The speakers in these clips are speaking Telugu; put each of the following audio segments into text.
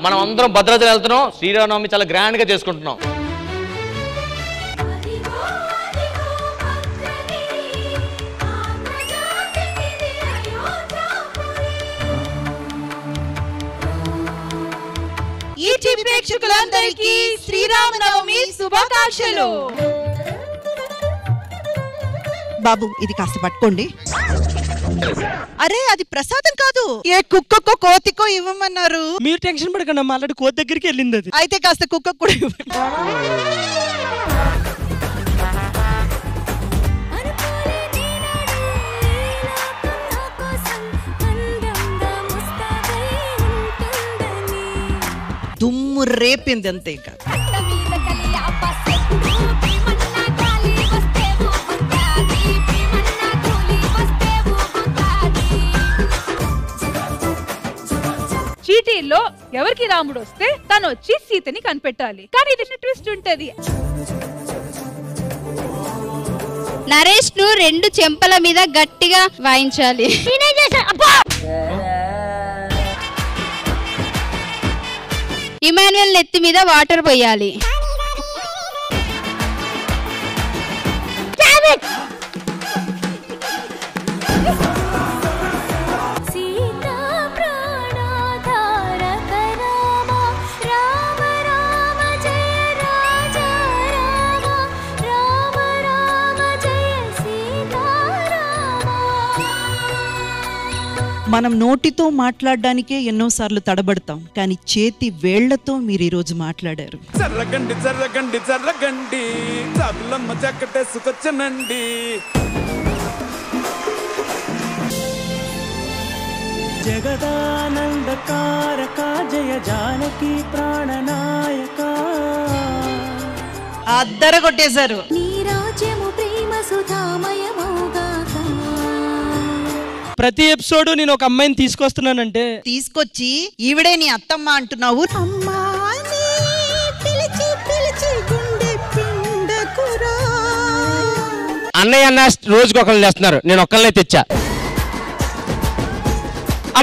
మనం అందరం భద్రాచలం వెళ్తున్నాం, శ్రీరామనవమి చాలా గ్రాండ్ గా చేసుకుంటున్నాం. ఈటీవీ ప్రేక్షకులందరికీ శ్రీరామనవమి శుభాకాంక్షలు. బాబు ఇది కాస్త పట్టుకోండి. అరే అది ప్రసాదం కాదు, ఏ కుక్కకో కోతికో ఇవ్వమన్నారు. మీరు టెన్షన్ పడకండి, ఆల్రెడీ కోతి దగ్గరికి వెళ్ళింది అది. అయితే కాస్త కుక్క కూడా ఇవ్వండి. దుమ్ము రేపింది అంతే. ఇక చీటీల్లో ఎవరికి రాముడు వస్తే తను వచ్చి సీతని కనిపెట్టాలి. కానీ ఇది ట్విస్ట్ ఉంటది. నరేష్ ను 2 చెంపల మీద గట్టిగా వాయించాలి. ఇమాన్యుయల్ నెత్తి మీద వాటర్ పోయాలి. మనం నోటితో మాట్లాడడానికే ఎన్నోసార్లు తడబడతాం, కానీ చేతి వేళ్లతో మీరు ఈరోజు మాట్లాడారు. జర్రగండి జర్రగండి జర్రగండి చాబులమ్మ చక్కటేసుకొచ్చనండి. జగదానందకారక జయ జానకి ప్రాణనాయక. అద్దర కొట్టేశారు. ప్రతి ఎపిసోడ్ నేను ఒక అమ్మాయిని తీసుకొస్తున్నానంటే తీసుకొచ్చి ఈవిడే నీ అత్తమ్మ అంటున్నావు. అన్నయ్య అన్న రోజుకి ఒకళ్ళు చేస్తున్నారు, నేను ఒక్కళ్ళనే తెచ్చా.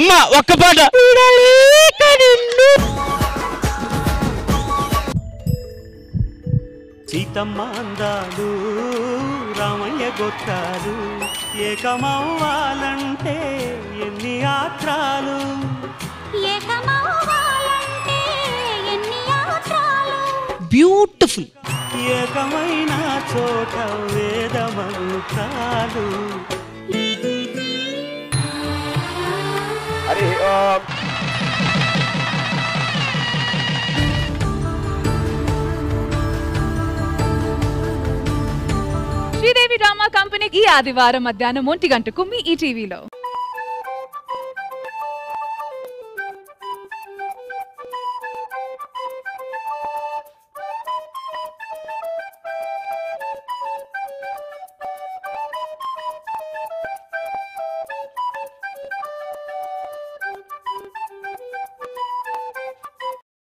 అమ్మ ఒక్క పాట. సీతమ్మ అందాలు రామయ్య గొత్తాలు ఏకమవ్వాలంటే ఎన్ని ఆత్రాలు. బ్యూటిఫుల్. ఏకమైన చోట వేద మంత్రాలు. శ్రీదేవి డ్రామా కంపెనీ ఈ ఆదివారం మధ్యాహ్నం 1 గంటకు మీ ఈటీవీలో.